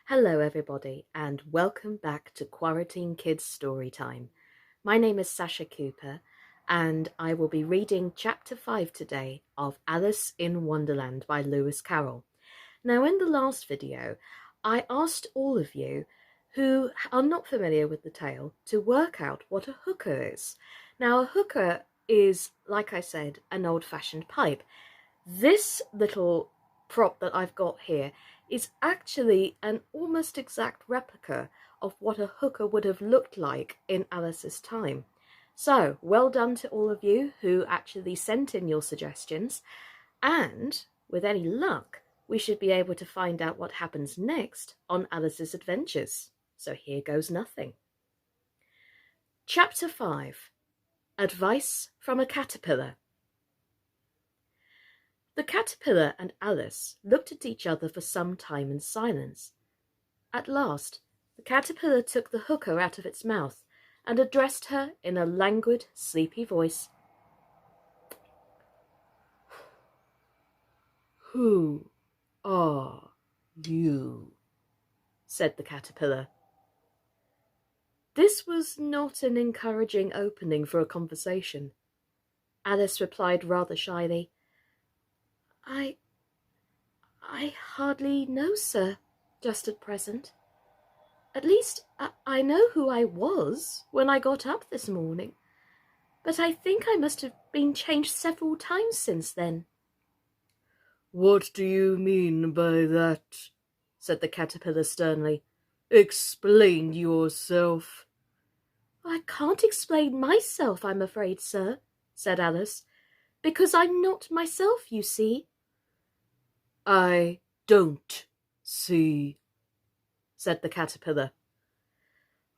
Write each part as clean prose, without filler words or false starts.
Hello everybody and welcome back to Quarantine Kids Storytime. My name is Sascha Cooper and I will be reading chapter 5 today of Alice in Wonderland by Lewis Carroll. Now in the last video I asked all of you who are not familiar with the tale to work out what a hookah is. Now a hookah is, like I said, an old-fashioned pipe. This little prop that I've got here is actually an almost exact replica of what a hookah would have looked like in Alice's time. So, well done to all of you who actually sent in your suggestions, and with any luck, we should be able to find out what happens next on Alice's adventures. So here goes nothing. Chapter 5. Advice from a Caterpillar. The caterpillar and Alice looked at each other for some time in silence. At last, the caterpillar took the hookah out of its mouth and addressed her in a languid, sleepy voice. "Who are you?" said the caterpillar. This was not an encouraging opening for a conversation. Alice replied rather shyly, I hardly know, sir, just at present. At least I know who I was when I got up this morning, but I think I must have been changed several times since then. "What do you mean by that?" said the caterpillar sternly. "Explain yourself." "I can't explain myself, I'm afraid, sir," said Alice, "because I'm not myself, you see." "I don't see," said the caterpillar.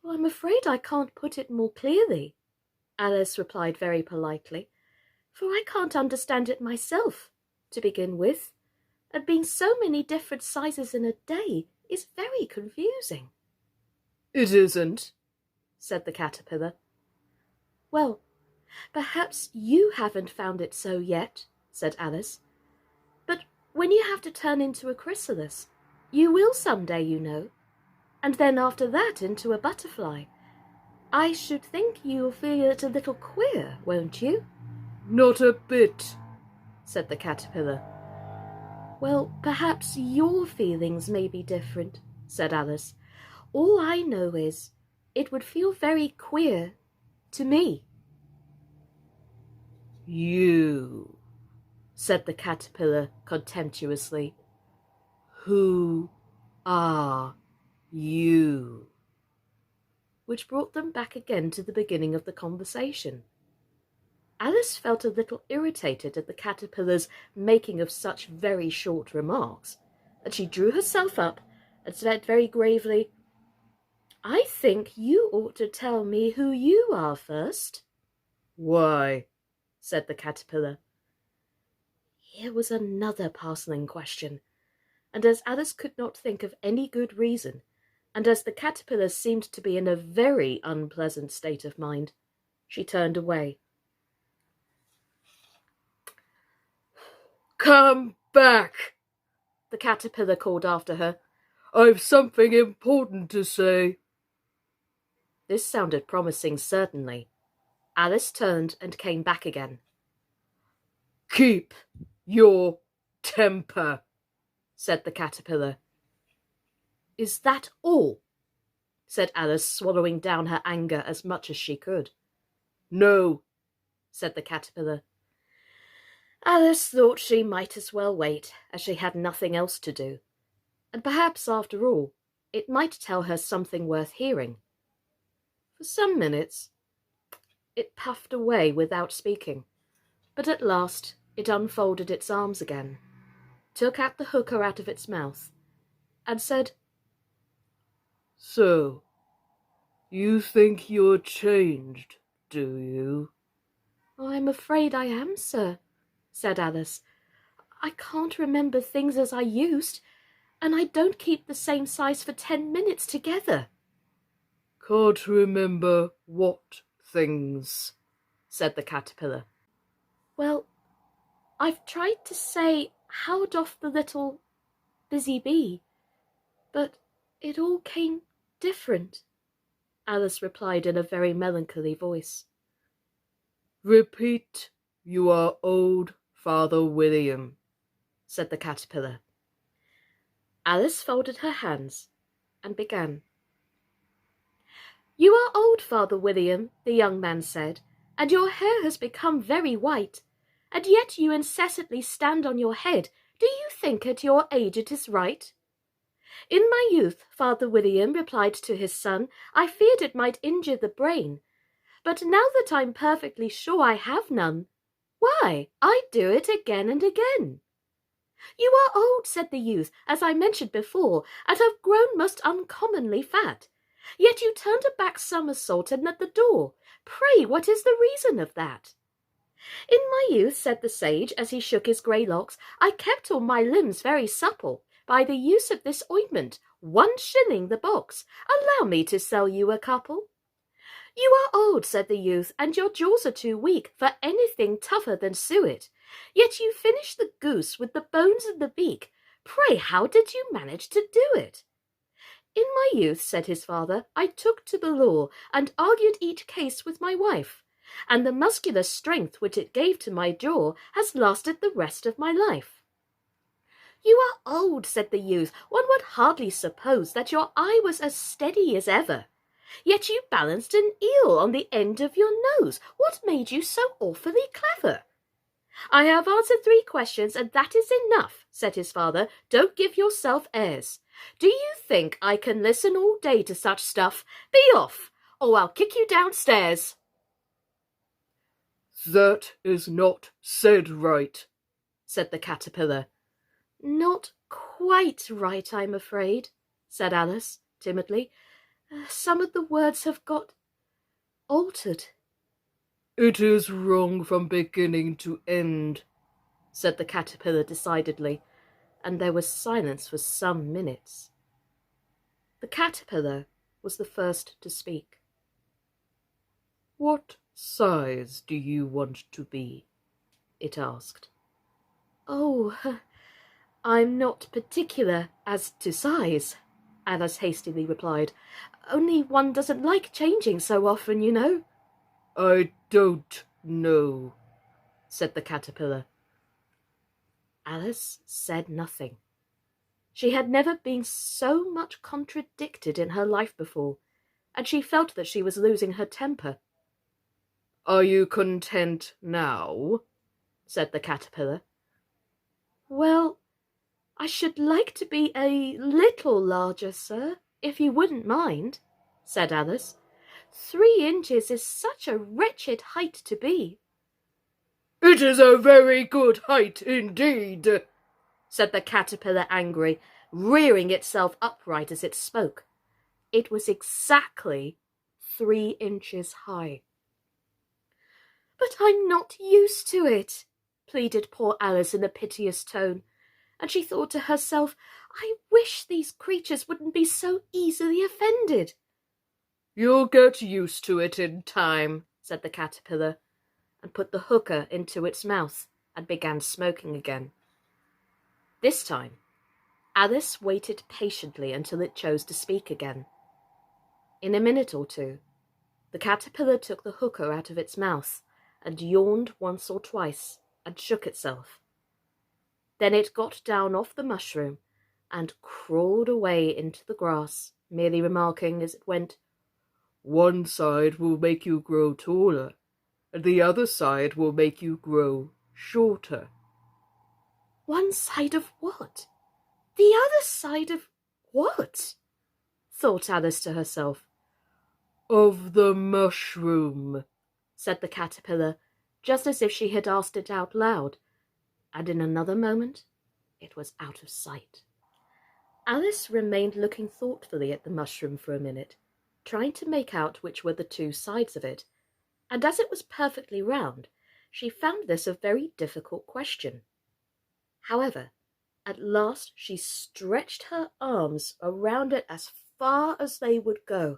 "Well, I'm afraid I can't put it more clearly," Alice replied very politely, "for I can't understand it myself, to begin with, and being so many different sizes in a day is very confusing." "It isn't," said the caterpillar. "Well, perhaps you haven't found it so yet," said Alice. "But when you have to turn into a chrysalis, you will some day, you know, and then after that into a butterfly. I should think you'll feel it a little queer, won't you?" "Not a bit," said the caterpillar. "Well, perhaps your feelings may be different," said Alice. "All I know is it would feel very queer to me." "You," said the caterpillar contemptuously. "Who are you?" Which brought them back again to the beginning of the conversation. Alice felt a little irritated at the caterpillar's making of such very short remarks, and she drew herself up and said very gravely, "I think you ought to tell me who you are first." "Why?" said the caterpillar. Here was another puzzling question, and as Alice could not think of any good reason, and as the caterpillar seemed to be in a very unpleasant state of mind, she turned away. "Come back!" the caterpillar called after her. "I've something important to say." This sounded promising, certainly. Alice turned and came back again. "Keep your temper," said the caterpillar. "Is that all?" said Alice, swallowing down her anger as much as she could. "No," said the caterpillar. Alice thought she might as well wait, as she had nothing else to do, and perhaps, after all, it might tell her something worth hearing. For some minutes it puffed away without speaking, but at last it unfolded its arms again, took out the hookah out of its mouth, and said, "So, you think you're changed, do you?" "Oh, I'm afraid I am, sir," said Alice. "I can't remember things as I used, and I don't keep the same size for 10 minutes together." "Can't remember what things?" said the caterpillar. "Well, I've tried to say how doth the little busy bee, but It all came different, Alice replied in a very melancholy voice. Repeat, you are old Father William, said the caterpillar. Alice folded her hands and began. You are old, Father William, the young man said, and your hair has become very white, and yet you incessantly stand on your head. Do you think at your age it is right? In my youth, Father William replied to his son, I feared it might injure the brain, but now that I'm perfectly sure I have none, why, I do it again and again. You are old, said the youth, as I mentioned before, and have grown most uncommonly fat. Yet you turned a back somersault and at the door. Pray, what is the reason of that? In my youth, said the sage, as he shook his grey locks, I kept all my limbs very supple, by the use of this ointment, 1 shilling the box. Allow me to sell you a couple. You are old, said the youth, and your jaws are too weak for anything tougher than suet. Yet you finished the goose with the bones in the beak. Pray, how did you manage to do it? In my youth, said his father, I took to the law and argued each case with my wife, and the muscular strength which it gave to my jaw has lasted the rest of my life. You are old, said the youth. One would hardly suppose that your eye was as steady as ever. Yet you balanced an eel on the end of your nose. What made you so awfully clever? I have answered 3 questions, and that is enough, said his father. Don't give yourself airs. Do you think I can listen all day to such stuff? Be off, or I'll kick you downstairs. That is not said right, said the caterpillar. Not quite right, I'm afraid, said Alice timidly. Some of the words have got altered. It is wrong from beginning to end, said the caterpillar decidedly, and there was silence for some minutes. The caterpillar was the first to speak. What size do you want to be? It asked. Oh, I'm not particular as to size, Alice hastily replied. Only one doesn't like changing so often, you know. I don't know, said the caterpillar. Alice said nothing. She had never been so much contradicted in her life before, and she felt that she was losing her temper. Are you content now? Said the caterpillar. Well, I should like to be a little larger, sir, if you wouldn't mind, said Alice. 3 inches is such a wretched height to be. It is a very good height indeed, said the caterpillar angrily, rearing itself upright as it spoke. It was exactly 3 inches high. But I'm not used to it, pleaded poor Alice in a piteous tone, and she thought to herself, I wish these creatures wouldn't be so easily offended. You'll get used to it in time, said the caterpillar, and put the hookah into its mouth and began smoking again. This time, Alice waited patiently until it chose to speak again. In a minute or 2, the caterpillar took the hookah out of its mouth and yawned once or twice and shook itself. Then it got down off the mushroom and crawled away into the grass, merely remarking as it went, One side will make you grow taller, and the other side will make you grow shorter. One side of what? The other side of what? Thought Alice to herself. Of the mushroom, said the caterpillar, just as if she had asked it out loud, and in another moment it was out of sight. Alice remained looking thoughtfully at the mushroom for a minute, trying to make out which were the 2 sides of it, and as it was perfectly round, she found this a very difficult question. However, at last she stretched her arms around it as far as they would go,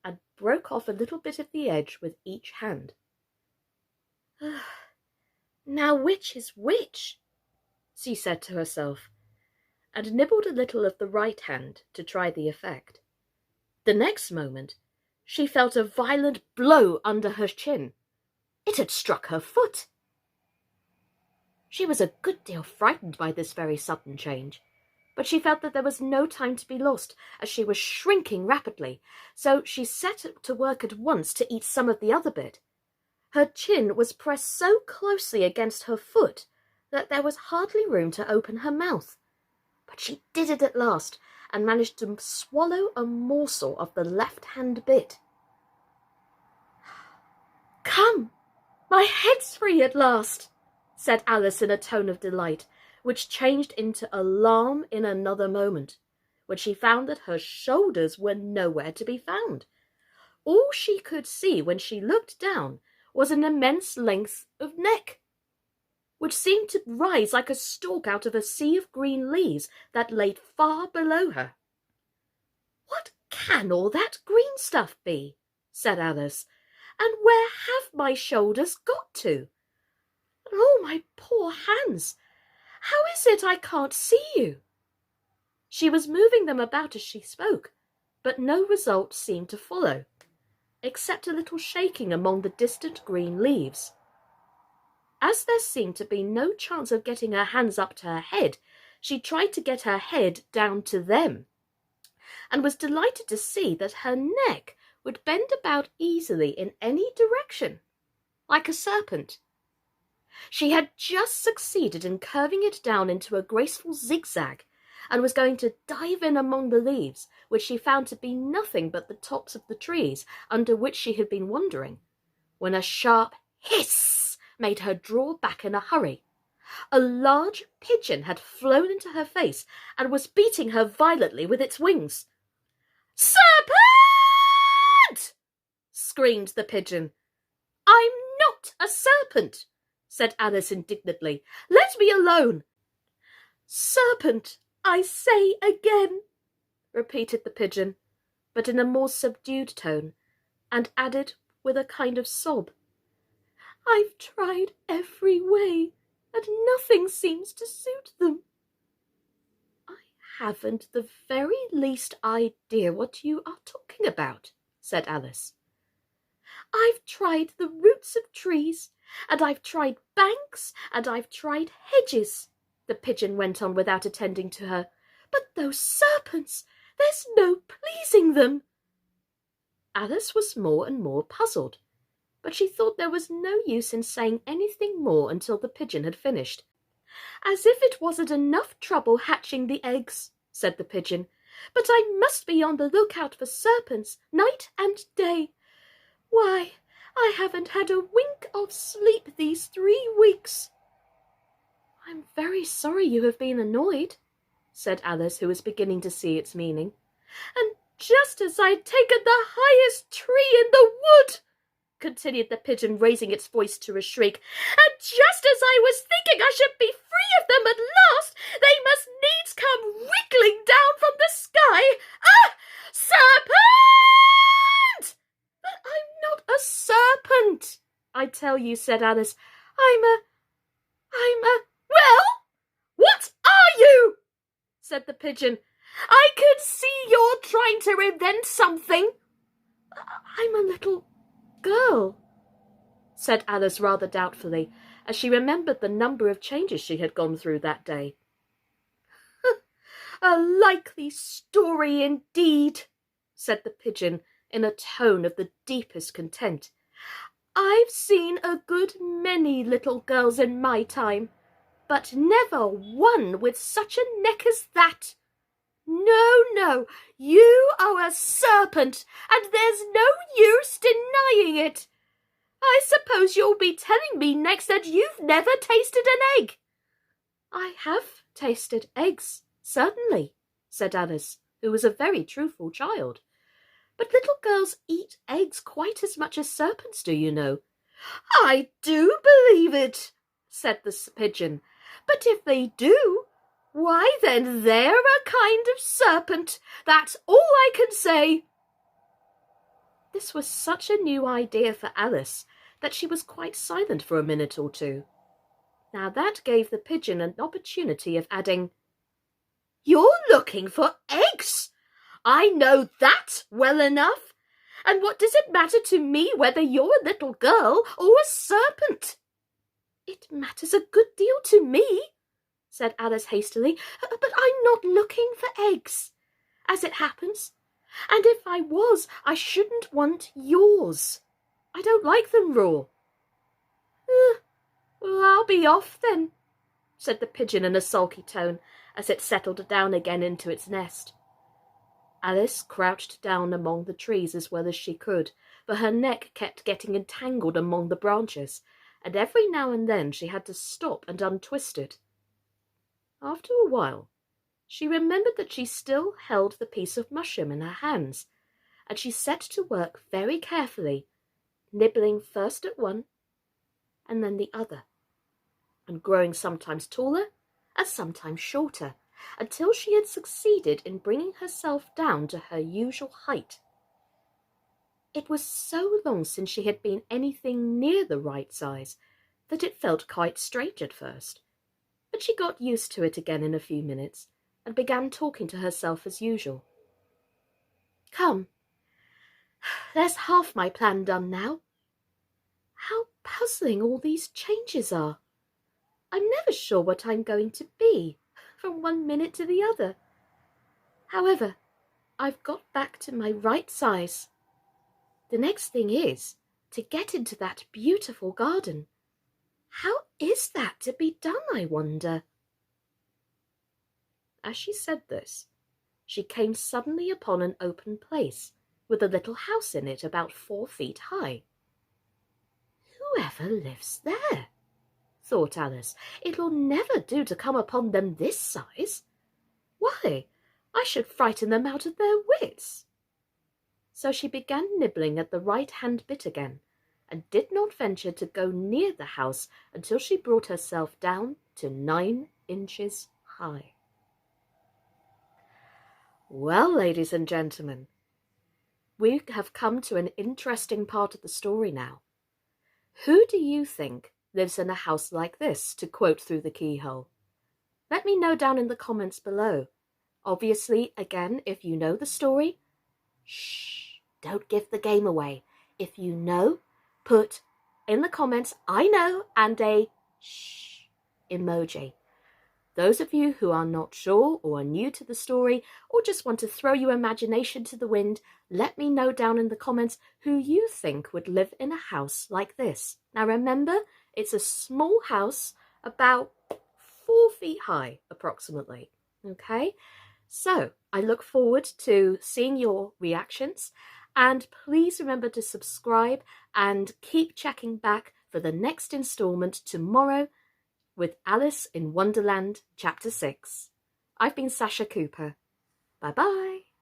and broke off a little bit of the edge with each hand. Now which is which? She said to herself, and nibbled a little of the right hand to try the effect. The next moment, she felt a violent blow under her chin. It had struck her foot. She was a good deal frightened by this very sudden change, but she felt that there was no time to be lost, as she was shrinking rapidly, so she set to work at once to eat some of the other bit. Her chin was pressed so closely against her foot that there was hardly room to open her mouth. But she did it at last, and managed to swallow a morsel of the left-hand bit. "Come, my head's free at last," said Alice in a tone of delight, which changed into alarm in another moment, when she found that her shoulders were nowhere to be found. All she could see when she looked down was an immense length of neck, which seemed to rise like a stalk out of a sea of green leaves that lay far below her. "What can all that green stuff be?" said Alice, "and where have my shoulders got to? And oh, my poor hands! How is it I can't see you?" She was moving them about as she spoke, but no result seemed to follow, except a little shaking among the distant green leaves. As there seemed to be no chance of getting her hands up to her head, she tried to get her head down to them, and was delighted to see that her neck would bend about easily in any direction, like a serpent. She had just succeeded in curving it down into a graceful zigzag, and was going to dive in among the leaves, which she found to be nothing but the tops of the trees under which she had been wandering, when a sharp hiss made her draw back in a hurry. A large pigeon had flown into her face, and was beating her violently with its wings. "Serpent!" screamed the pigeon. "I'm not a serpent," said Alice indignantly. "Let me alone." "Serpent, I say again," repeated the pigeon, but in a more subdued tone, and added with a kind of sob, "I've tried every way, and nothing seems to suit them." "I haven't the very least idea what you are talking about," said Alice. "I've tried the roots of trees, and I've tried banks, and I've tried hedges," the pigeon went on without attending to her. "But those serpents, there's no pleasing them." Alice was more and more puzzled, but she thought there was no use in saying anything more until the pigeon had finished. "As if it wasn't enough trouble hatching the eggs," said the pigeon, "but I must be on the lookout for serpents night and day. Why, I haven't had a wink of sleep these 3 weeks." "I'm very sorry you have been annoyed," said Alice, who was beginning to see its meaning. "And just as I'd taken the highest tree in the wood," continued the pigeon, raising its voice to a shriek, "and just as I was thinking I should be free of them at last, they must needs come wriggling down from the sky. Ah! Serpent!" "But I'm not a serpent, I tell you," said Alice. I'm a... "Well, what are you?" said the pigeon. "I can see you're trying to invent something." "I'm a little girl," said Alice rather doubtfully, as she remembered the number of changes she had gone through that day. "A likely story indeed," said the pigeon in a tone of the deepest contempt. "I've seen a good many little girls in my time, but never one with such a neck as that. No, no, you are a serpent, and there's no use denying it. I suppose you'll be telling me next that you've never tasted an egg." "I have tasted eggs, certainly," said Alice, who was a very truthful child. "But little girls eat eggs quite as much as serpents do, you know." "I do believe it," said the pigeon. "But if they do, why then they're a kind of serpent. That's all I can say." This was such a new idea for Alice that she was quite silent for a minute or two. Now that gave the pigeon an opportunity of adding, You're looking for eggs. I know that well enough. And what does it matter to me whether you're a little girl or a serpent? It matters a good deal to me, said Alice hastily, but I'm not looking for eggs, as it happens. And if I was, I shouldn't want yours. I don't like them raw. Well, I'll be off then, said the pigeon in a sulky tone, as it settled down again into its nest. Alice crouched down among the trees as well as she could, for her neck kept getting entangled among the branches, and every now and then she had to stop and untwist it. After a while, she remembered that she still held the piece of mushroom in her hands, and she set to work very carefully, nibbling first at one and then the other, and growing sometimes taller and sometimes shorter, until she had succeeded in bringing herself down to her usual height. It was so long since she had been anything near the right size that it felt quite strange at first, but she got used to it again in a few minutes and began talking to herself as usual. Come, there's half my plan done now. How puzzling all these changes are. I'm never sure what I'm going to be from one minute to the other. However, I've got back to my right size. The next thing is to get into that beautiful garden. How is that to be done, I wonder? As she said this, she came suddenly upon an open place with a little house in it about 4 feet high. Whoever lives there? Thought Alice. It'll never do to come upon them this size. Why, I should frighten them out of their wits. So she began nibbling at the right-hand bit again, and did not venture to go near the house until she brought herself down to 9 inches high. Well, ladies and gentlemen, we have come to an interesting part of the story now. Who do you think lives in a house like this, to quote through the keyhole? Let me know down in the comments below. Obviously, again, if you know the story, shh, don't give the game away. If you know, put in the comments, I know, and a shh emoji. Those of you who are not sure or are new to the story or just want to throw your imagination to the wind, let me know down in the comments who you think would live in a house like this. Now remember, it's a small house about 4 feet high, approximately. Okay? So I look forward to seeing your reactions, and please remember to subscribe and keep checking back for the next installment tomorrow with Alice in Wonderland Chapter 6. I've been Sascha Cooper. Bye-bye.